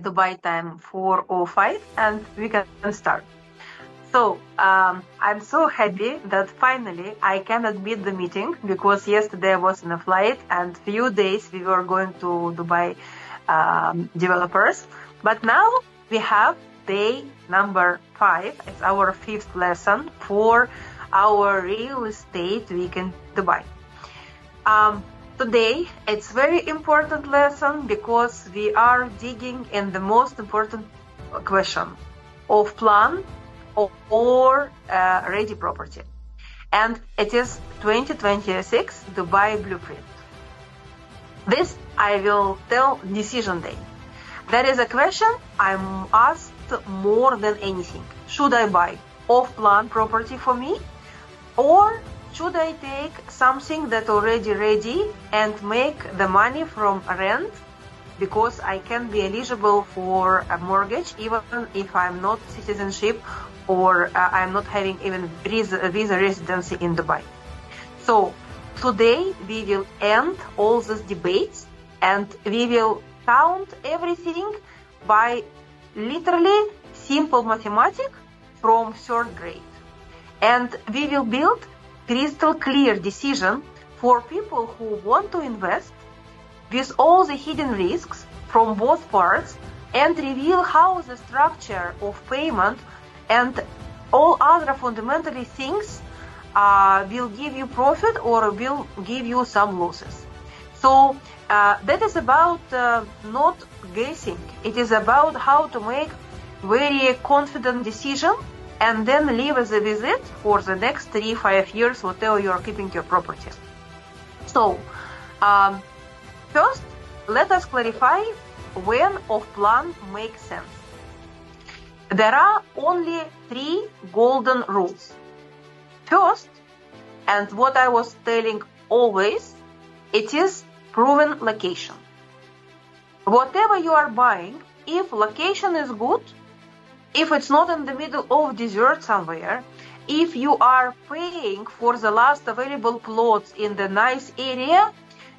Dubai time 4:05, and we can start. So I'm so happy that finally I can admit the meeting, because yesterday I was in a flight and few days we were going to Dubai developers. But now we have day number 5. It's our 5th lesson for our real estate week in Dubai. Today it's very important lesson because we are digging in the most important question of plan or ready property, and it is 2026 Dubai blueprint. This I will tell decision day. That is a question I'm asked more than anything. Should I buy off-plan property for me, or should I take something that already ready and make the money from rent, because I can be eligible for a mortgage even if I'm not citizenship or I'm not having even visa residency in Dubai. So today we will end all these debates and we will count everything by literally simple mathematics from 3rd grade. And we will build crystal clear decision for people who want to invest with all the hidden risks from both parts, and reveal how the structure of payment and all other fundamentally things will give you profit or will give you some losses. So that is about not guessing. It is about how to make very confident decision and then live with it for the next 3-5 years, whatever you are keeping your property. So first, let us clarify when off-plan makes sense. There are only 3 golden rules. First, and what I was telling always, it is proven location. Whatever you are buying, if location is good, if it's not in the middle of desert somewhere, if you are paying for the last available plots in the nice area,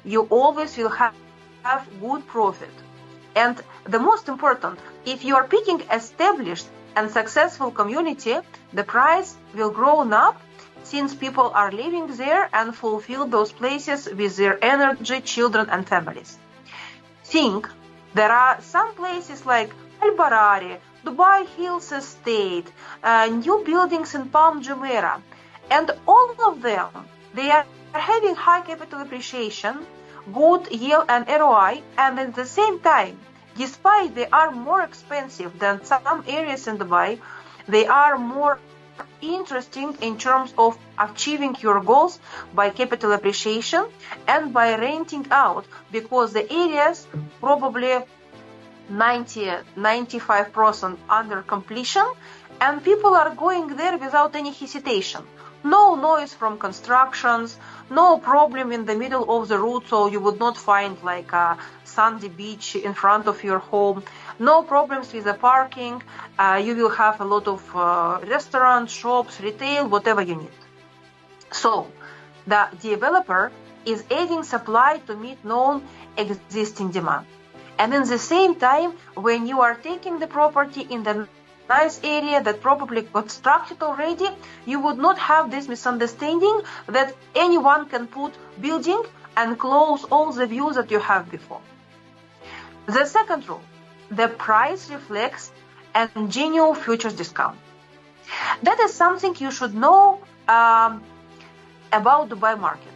you always will have good profit. And the most important, if you are picking established and successful community, the price will grow up since people are living there and fulfill those places with their energy, children and families. Think, there are some places like Al Barari, Dubai Hills Estate, new buildings in Palm Jumeirah, and all of them, they are having high capital appreciation, good yield and ROI, and at the same time, despite they are more expensive than some areas in Dubai, they are more interesting in terms of achieving your goals by capital appreciation and by renting out, because the areas probably 90-95% under completion, and people are going there without any hesitation. No noise from constructions, no problem in the middle of the road, so you would not find like a sandy beach in front of your home. No problems with the parking. You will have a lot of restaurants, shops, retail, whatever you need. So the developer is adding supply to meet known existing demand. And in the same time, when you are taking the property in the nice area that probably constructed already, you would not have this misunderstanding that anyone can put building and close all the views that you have before. The second rule, the price reflects a genuine futures discount. That is something you should know about Dubai market.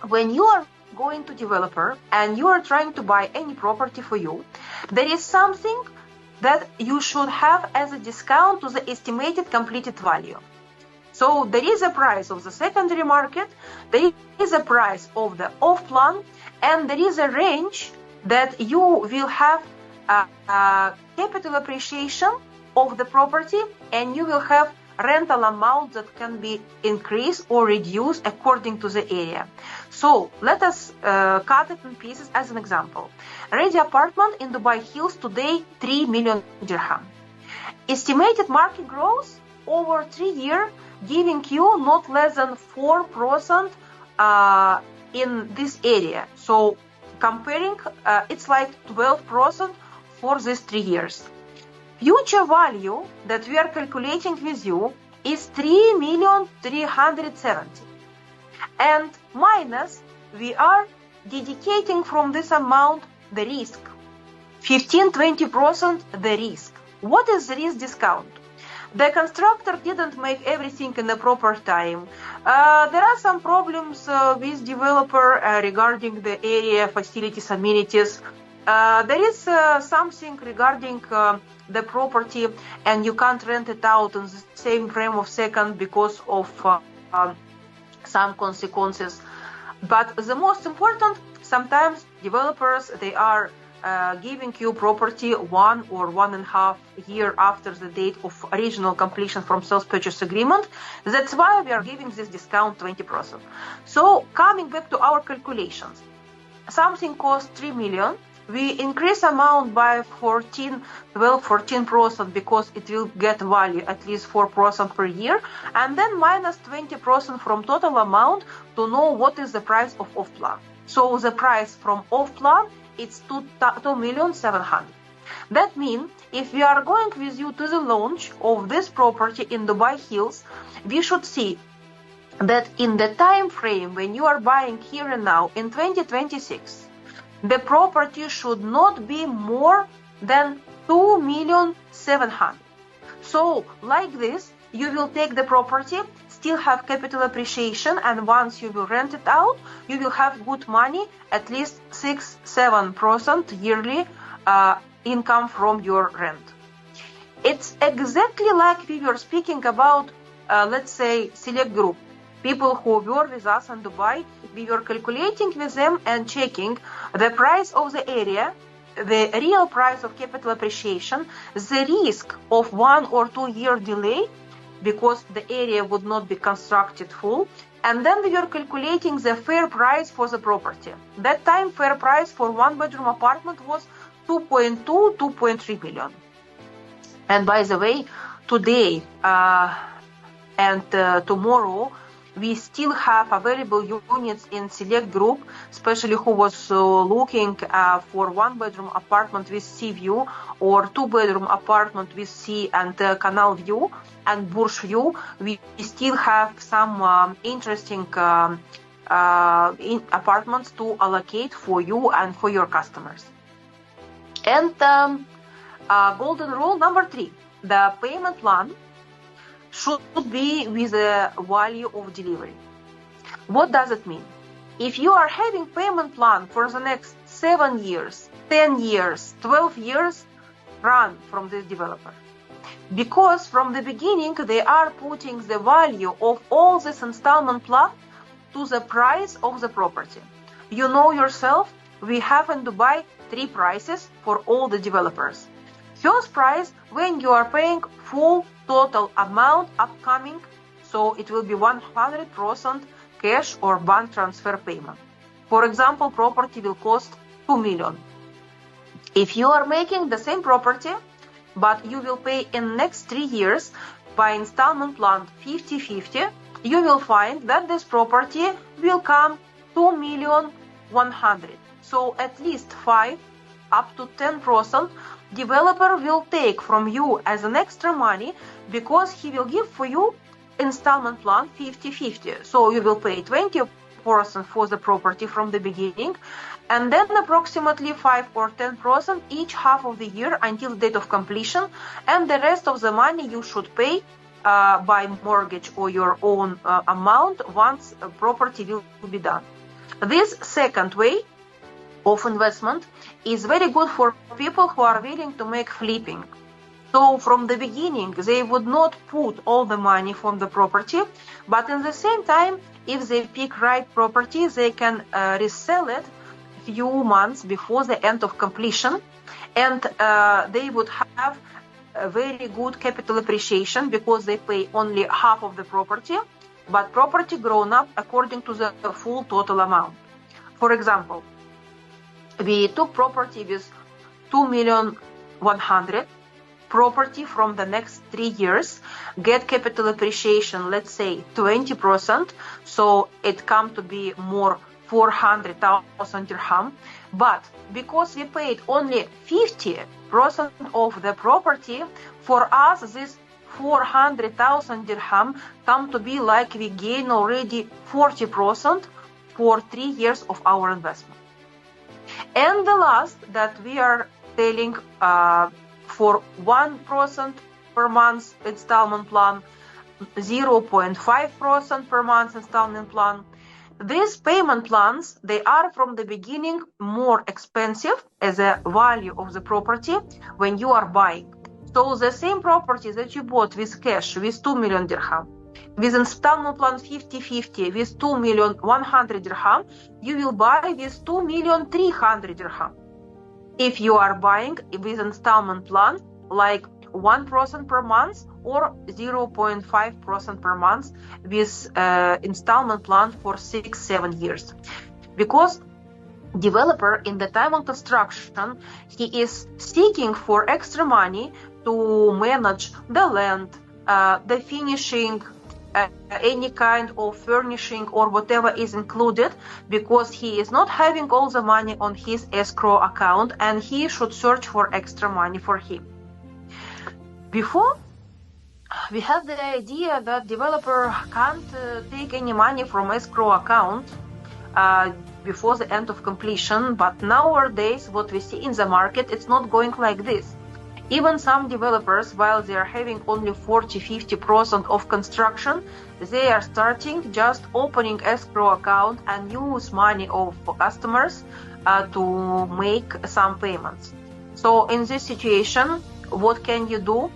When you are going to developer and you are trying to buy any property for you, there is something that you should have as a discount to the estimated completed value. So there is a price of the secondary market, there is a price of the off-plan, and there is a range that you will have capital appreciation of the property, and you will have rental amount that can be increased or reduced according to the area. So let us cut it in pieces as an example. Ready apartment in Dubai Hills today, 3 million dirham. Estimated market growth over 3 years, giving you not less than 4% in this area. So comparing, it's like 12% for these 3 years. Future value that we are calculating with you is 3,370,000, and minus we are dedicating from this amount the risk, 15-20% the risk. What is the risk discount? The constructor didn't make everything in the proper time. There are some problems with developer regarding the area, facilities, amenities. There is something regarding the property, and you can't rent it out in the same frame of second because of some consequences. But the most important, sometimes developers, they are giving you property 1 or 1.5 years after the date of original completion from sales purchase agreement. That's why we are giving this discount 20%. So coming back to our calculations, something costs 3 million. We increase amount by 14% because it will get value at least 4% per year, and then minus 20% from total amount to know what is the price of off-plan. So the price from off-plan, it's 2,700,000. That means if we are going with you to the launch of this property in Dubai Hills, we should see that in the time frame when you are buying here and now in 2026, the property should not be more than 2,700,000. So like this, you will take the property, still have capital appreciation, and once you will rent it out, you will have good money, at least 6-7% yearly income from your rent. It's exactly like we were speaking about, let's say, Select Group. People who were with us in Dubai, we were calculating with them and checking the price of the area, the real price of capital appreciation, the risk of 1 or 2 year delay because the area would not be constructed full, and then we were calculating the fair price for the property. That time fair price for 1-bedroom apartment was 2.3 million. And by the way, today and tomorrow, we still have available units in Select Group, especially who was looking for 1-bedroom apartment with sea view or 2-bedroom apartment with sea and canal view and Burj view. We still have some interesting apartments to allocate for you and for your customers. And golden rule number 3, the payment plan should be with the value of delivery. What does it mean? If you are having payment plan for the next 7 years, 10 years, 12 years, run from this developer. Because from the beginning, they are putting the value of all this installment plan to the price of the property. You know yourself, we have in Dubai 3 prices for all the developers. First price, when you are paying full total amount upcoming, so it will be 100% cash or bank transfer payment. For example, property will cost 2 million. If you are making the same property, but you will pay in next 3 years by installment plan 50-50, you will find that this property will come 2,100,000. So at least 5 up to 10% developer will take from you as an extra money because he will give for you installment plan 50-50. So you will pay 20% for the property from the beginning, and then approximately 5 or 10% each half of the year until the date of completion, and the rest of the money you should pay by mortgage or your own amount once a property will be done. This second way of investment is very good for people who are willing to make flipping. So from the beginning, they would not put all the money from the property, but in the same time, if they pick right property, they can resell it few months before the end of completion, and they would have a very good capital appreciation because they pay only half of the property, but property grown up according to the full total amount. For example, we took property with 2,100,000, property from the next 3 years, get capital appreciation, let's say 20%, so it come to be more 400,000 dirham. But because we paid only 50% of the property, for us this 400,000 dirham come to be like we gain already 40% for 3 years of our investment. And the last that we are telling for 1% per month installment plan, 0.5% per month installment plan. These payment plans, they are from the beginning more expensive as a value of the property when you are buying. So the same property that you bought with cash, with 2 million dirham, with installment plan 50-50, with 2 million 100 dirham, you will buy with 2 million 300 dirham. If you are buying with installment plan like 1% per month or 0.5% per month with installment plan for 6-7 years. Because developer in the time of construction, he is seeking for extra money to manage the land, the finishing, any kind of furnishing or whatever is included, because he is not having all the money on his escrow account and he should search for extra money for him. Before, we had the idea that developer can't take any money from escrow account before the end of completion, but nowadays what we see in the market, it's not going like this. Even some developers, while they are having only 40-50% of construction, they are starting just opening escrow account and use money of customers to make some payments. So in this situation, what can you do?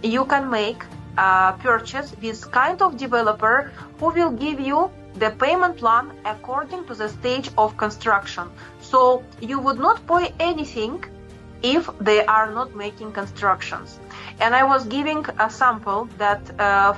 You can make a purchase with kind of developer who will give you the payment plan according to the stage of construction. So you would not pay anything if they are not making constructions. And I was giving a sample that,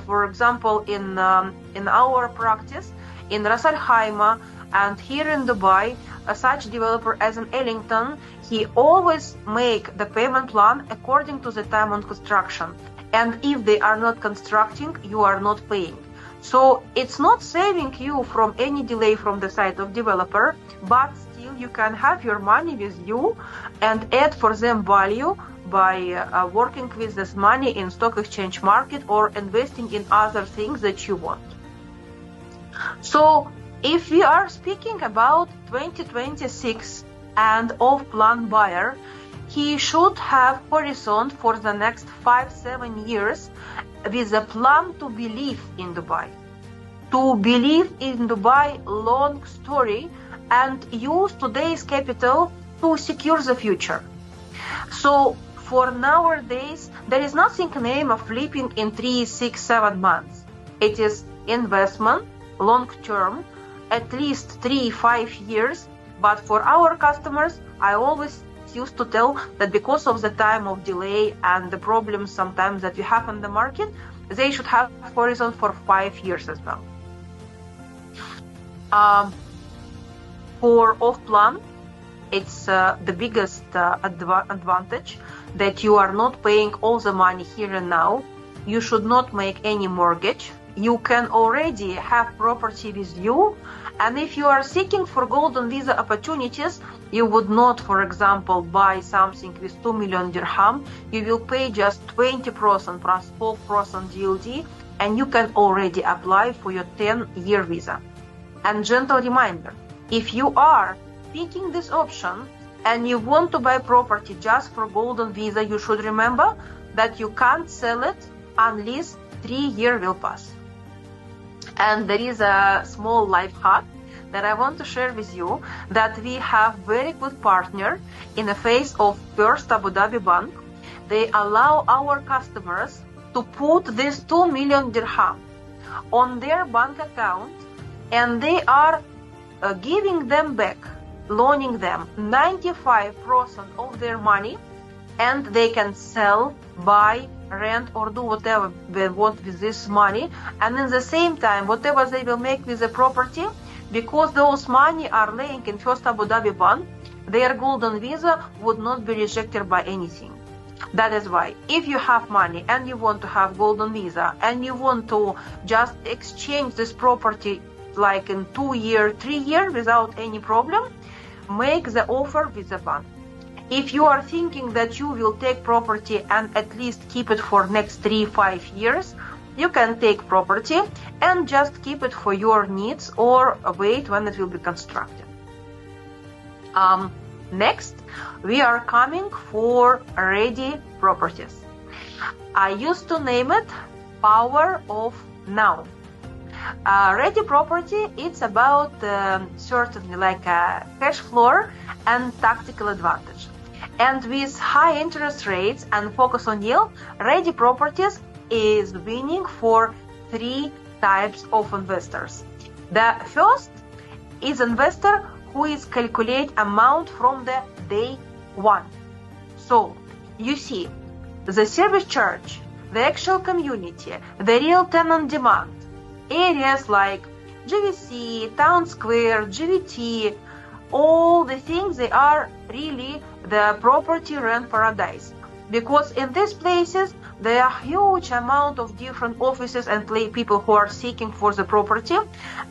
for example, in our practice in Ras Al Khaimah and here in Dubai, such developer as in Ellington, he always make the payment plan according to the time on construction. And if they are not constructing, you are not paying. So it's not saving you from any delay from the side of developer, but still you can have your money with you and add for them value by working with this money in stock exchange market or investing in other things that you want. So if we are speaking about 2026 and off-plan buyer, he should have horizon for the next 5-7 years with a plan to believe in Dubai. To believe in Dubai long story and use today's capital to secure the future. So for nowadays, there is nothing named of flipping in 3, 6, 7 months. It is investment, long term, at least 3-5 years. But for our customers, I always used to tell that because of the time of delay and the problems sometimes that we have in the market, they should have horizon for 5 years as well. For off-plan, it's the biggest advantage that you are not paying all the money here and now. You should not make any mortgage. You can already have property with you. And if you are seeking for golden visa opportunities, you would not, for example, buy something with 2 million dirham. You will pay just 20% plus 4% GLD, and you can already apply for your 10-year visa. And gentle reminder, if you are picking this option and you want to buy property just for golden visa, you should remember that you can't sell it unless 3 years will pass. And there is a small life hack that I want to share with you, that we have very good partner in the face of First Abu Dhabi Bank. They allow our customers to put this 2 million dirham on their bank account, and they are giving them back, loaning them 95% of their money, and they can sell, buy, rent or do whatever they want with this money. And in the same time, whatever they will make with the property, because those money are laying in First Abu Dhabi Bank, their golden visa would not be rejected by anything. That is why if you have money and you want to have golden visa and you want to just exchange this property like in 2 years, 3 years without any problem, make the offer with the bank. If you are thinking that you will take property and at least keep it for next 3-5 years, you can take property and just keep it for your needs or wait when it will be constructed. Next, we are coming for ready properties. I used to name it power of now. Ready property, it's about certainly like a cash flow and tactical advantage. And with high interest rates and focus on yield, ready properties is winning for 3 types of investors. The first is investor who is calculate amount from the day one. So you see the service charge, the actual community, the real tenant demand, areas like GVC, Town Square, GVT, all the things, they are really the property rent paradise. Because in these places, there are huge amount of different offices and people who are seeking for the property.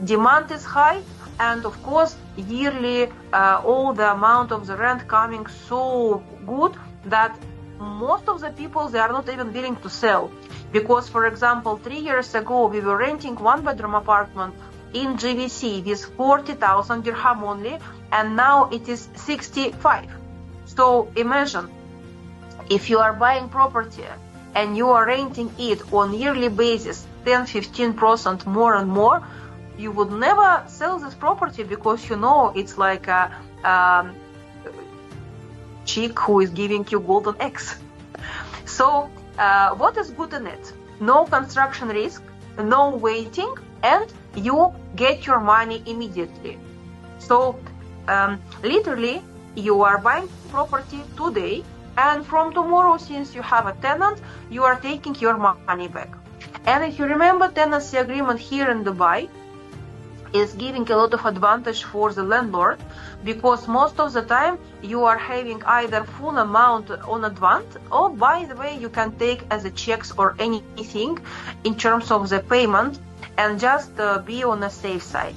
Demand is high, and of course, yearly, all the amount of the rent coming so good that most of the people, they are not even willing to sell. Because, for example, 3 years ago, we were renting 1-bedroom apartment in GVC with 40,000 dirham only, and now it is 65. So imagine, if you are buying property and you are renting it on yearly basis 10-15% more and more, you would never sell this property because you know it's like a chick who is giving you golden eggs. So what is good in it? No construction risk, no waiting, and you get your money immediately. So literally you are buying property today, and from tomorrow, since you have a tenant, you are taking your money back. And if you remember, tenancy agreement here in Dubai is giving a lot of advantage for the landlord, because most of the time you are having either full amount on advance, or by the way, you can take as a checks or anything in terms of the payment, and just be on the safe side.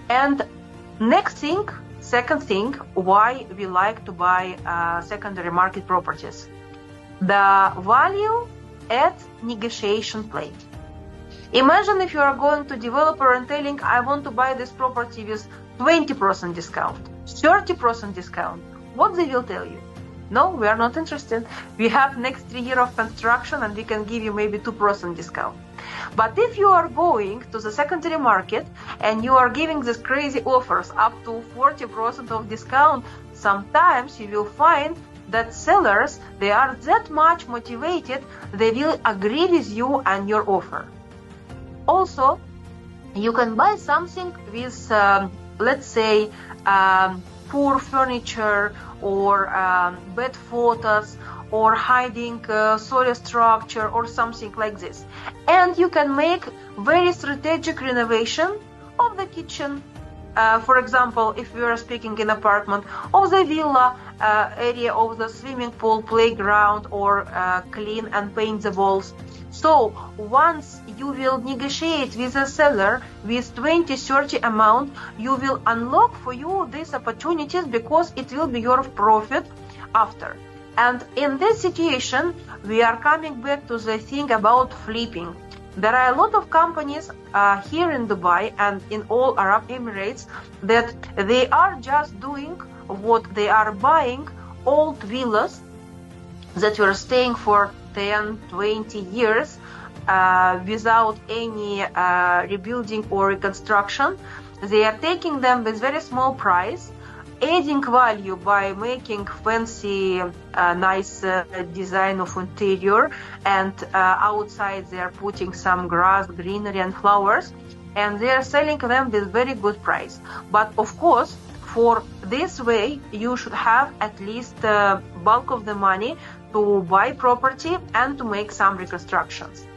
And next thing, second thing, why we like to buy secondary market properties. The value at negotiation plate. Imagine if you are going to developer and telling, I want to buy this property with 20% discount, 30% discount. What they will tell you? No, we are not interested. We have next 3 years of construction and we can give you maybe 2% discount. But if you are going to the secondary market and you are giving these crazy offers up to 40% of discount, sometimes you will find that sellers, they are that much motivated, they will agree with you and your offer. Also, you can buy something with, let's say, poor furniture or bad photos or hiding soil structure or something like this. And you can make very strategic renovation of the kitchen. For example, if we are speaking in apartment, of the villa area, of the swimming pool, playground, or clean and paint the walls. So once you will negotiate with a seller with 20-30 amount, you will unlock for you these opportunities because it will be your profit after. And in this situation, we are coming back to the thing about flipping. There are a lot of companies here in Dubai and in all Arab Emirates that they are just doing what they are buying old villas that were staying for 10-20 years without any rebuilding or reconstruction. They are taking them with very small price, adding value by making fancy, nice design of interior, and outside they are putting some grass, greenery and flowers, and they are selling them with very good price. But of course, for this way, you should have at least bulk of the money to buy property and to make some reconstructions.